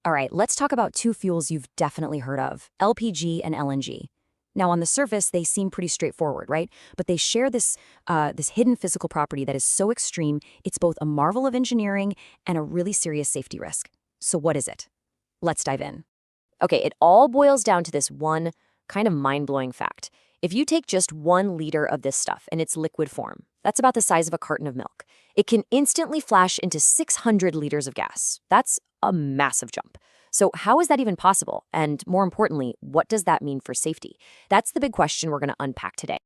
All right, let's talk about two fuels you've definitely heard of, LPG and LNG. Now, on the surface, they seem pretty straightforward, right? But they share this hidden physical property that is so extreme, it's both a marvel of engineering and a really serious safety risk. So what is it? Let's dive in. Okay, it all boils down to this one kind of mind-blowing fact. If you take just 1 liter of this stuff in its liquid form, that's about the size of a carton of milk, it can instantly flash into 600 liters of gas. That's a massive jump. So how is that even possible? And more importantly, what does that mean for safety? That's the big question we're going to unpack today.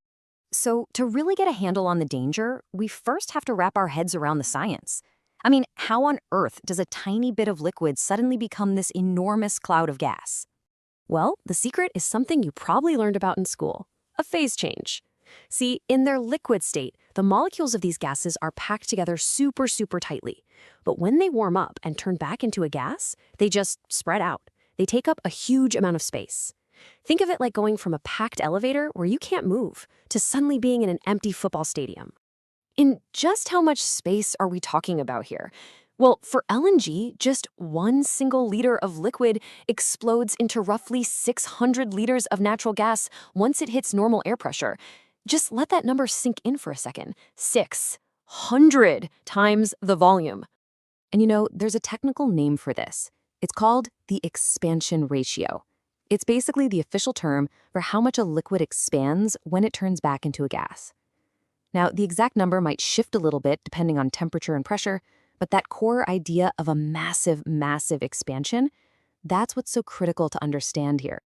So to really get a handle on the danger, we first have to wrap our heads around the science. I mean, how on earth does a tiny bit of liquid suddenly become this enormous cloud of gas? Well, the secret is something you probably learned about in school, a phase change. See, in their liquid state, the molecules of these gases are packed together super tightly. But when they warm up and turn back into a gas, they just spread out. They take up a huge amount of space. Think of it like going from a packed elevator where you can't move to suddenly being in an empty football stadium. In just how much space are we talking about here? Well, for LNG, just 1 single liter of liquid explodes into roughly 600 liters of natural gas once it hits normal air pressure. Just let that number sink in for a second. 600 times the volume. And you know, there's a technical name for this. It's called the expansion ratio. It's basically the official term for how much a liquid expands when it turns back into a gas. Now, the exact number might shift a little bit depending on temperature and pressure, but that core idea of a massive expansion, that's what's so critical to understand here.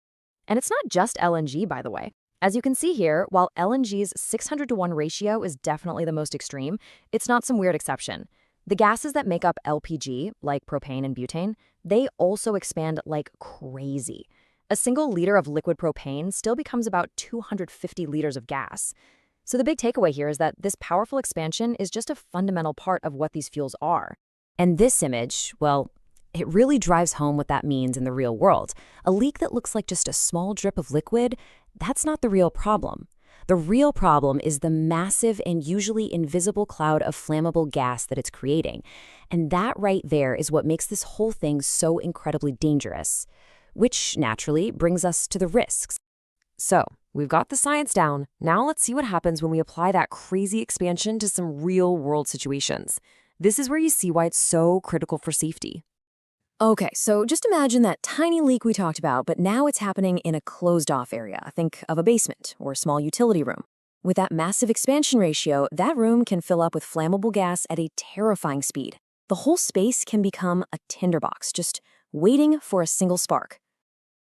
And it's not just LNG, by the way. As you can see here, while LNG's 600-to-1 ratio is definitely the most extreme, it's not some weird exception. The gases that make up LPG, like propane and butane, they also expand like crazy. A single liter of liquid propane still becomes about 250 liters of gas. So the big takeaway here is that this powerful expansion is just a fundamental part of what these fuels are. And this image, well, it really drives home what that means in the real world. A leak that looks like just a small drip of liquid, that's not the real problem. The real problem is the massive and usually invisible cloud of flammable gas that it's creating. And that right there is what makes this whole thing so incredibly dangerous, which naturally brings us to the risks. So, we've got the science down. Now let's see what happens when we apply that crazy expansion to some real-world situations. This is where you see why it's so critical for safety. Okay, so just imagine that tiny leak we talked about, but now it's happening in a closed-off area. Think of a basement or a small utility room. With that massive expansion ratio, that room can fill up with flammable gas at a terrifying speed. The whole space can become a tinderbox, just waiting for a single spark.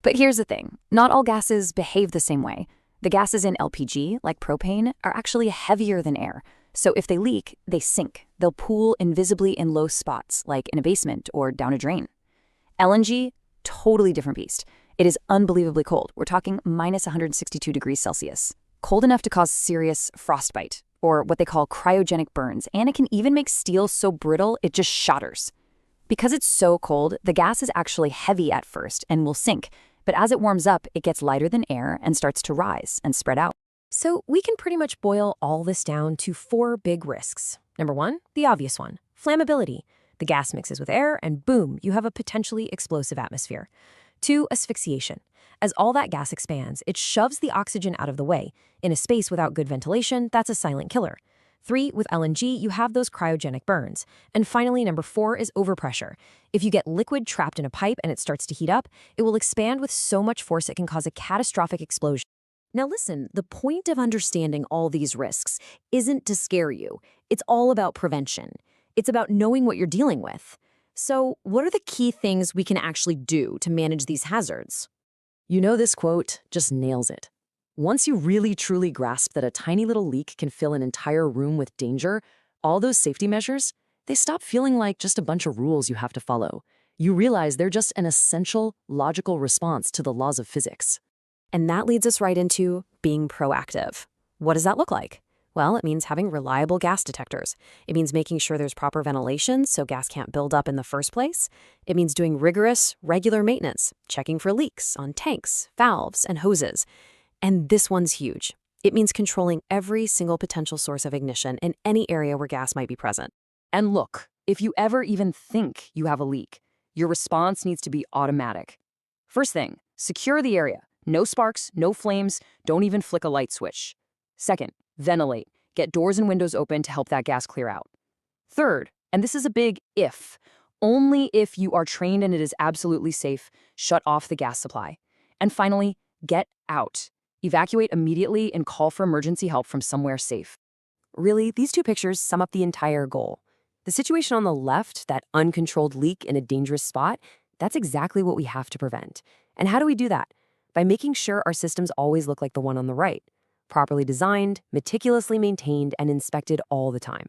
But here's the thing, not all gases behave the same way. The gases in LPG, like propane, are actually heavier than air. So if they leak, they sink. They'll pool invisibly in low spots, like in a basement or down a drain. LNG, totally different beast. It is unbelievably cold. We're talking minus 162 degrees Celsius. Cold enough to cause serious frostbite, or what they call cryogenic burns, and it can even make steel so brittle it just shatters. Because it's so cold, the gas is actually heavy at first and will sink, but as it warms up, it gets lighter than air and starts to rise and spread out. So we can pretty much boil all this down to 4 big risks. Number 1, the obvious one, flammability. The gas mixes with air and boom, you have a potentially explosive atmosphere. 2, asphyxiation. As all that gas expands, it shoves the oxygen out of the way. In a space without good ventilation, that's a silent killer. 3, with LNG, you have those cryogenic burns. And finally, number 4 is overpressure. If you get liquid trapped in a pipe and it starts to heat up, it will expand with so much force it can cause a catastrophic explosion. Now listen, the point of understanding all these risks isn't to scare you. It's all about prevention. It's about knowing what you're dealing with. So, what are the key things we can actually do to manage these hazards? You know, this quote just nails it. Once you really truly grasp that a tiny little leak can fill an entire room with danger, all those safety measures, they stop feeling like just a bunch of rules you have to follow. You realize they're just an essential, logical response to the laws of physics. And that leads us right into being proactive. What does that look like? Well, it means having reliable gas detectors. It means making sure there's proper ventilation so gas can't build up in the first place. It means doing rigorous, regular maintenance, checking for leaks on tanks, valves, and hoses. And this one's huge. It means controlling every single potential source of ignition in any area where gas might be present. And look, if you ever even think you have a leak, Your response needs to be automatic. First thing, secure the area. No sparks, no flames, don't even flick a light switch. Second, ventilate. Get doors and windows open to help that gas clear out. Third, and this is a big if, only if you are trained and it is absolutely safe, shut off the gas supply. And finally, get out. Evacuate immediately and call for emergency help from somewhere safe. Really, these two pictures sum up the entire goal. The situation on the left, that uncontrolled leak in a dangerous spot, that's exactly what we have to prevent. And how do we do that? By making sure our systems always look like the one on the right. Properly designed, meticulously maintained, and inspected all the time.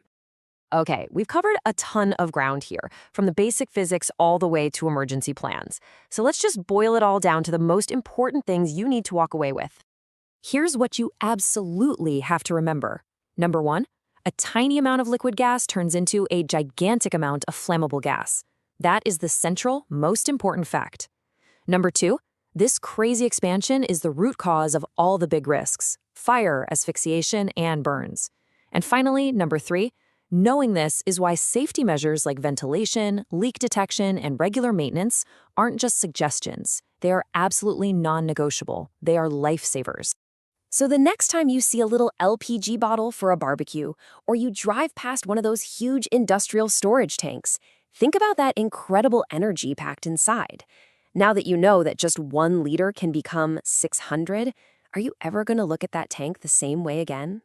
Okay, we've covered a ton of ground here, from the basic physics all the way to emergency plans. So let's just boil it all down to the most important things you need to walk away with. Here's what you absolutely have to remember. Number one, a tiny amount of liquid gas turns into a gigantic amount of flammable gas. That is the central, most important fact. Number two, this crazy expansion is the root cause of all the big risks: fire, asphyxiation, and burns. And finally, number three, knowing this is why safety measures like ventilation, leak detection, and regular maintenance aren't just suggestions. They are absolutely non-negotiable. They are lifesavers. So the next time you see a little LPG bottle for a barbecue, or you drive past one of those huge industrial storage tanks, think about that incredible energy packed inside. Now that you know that just 1 liter can become 600, are you ever going to look at that tank the same way again?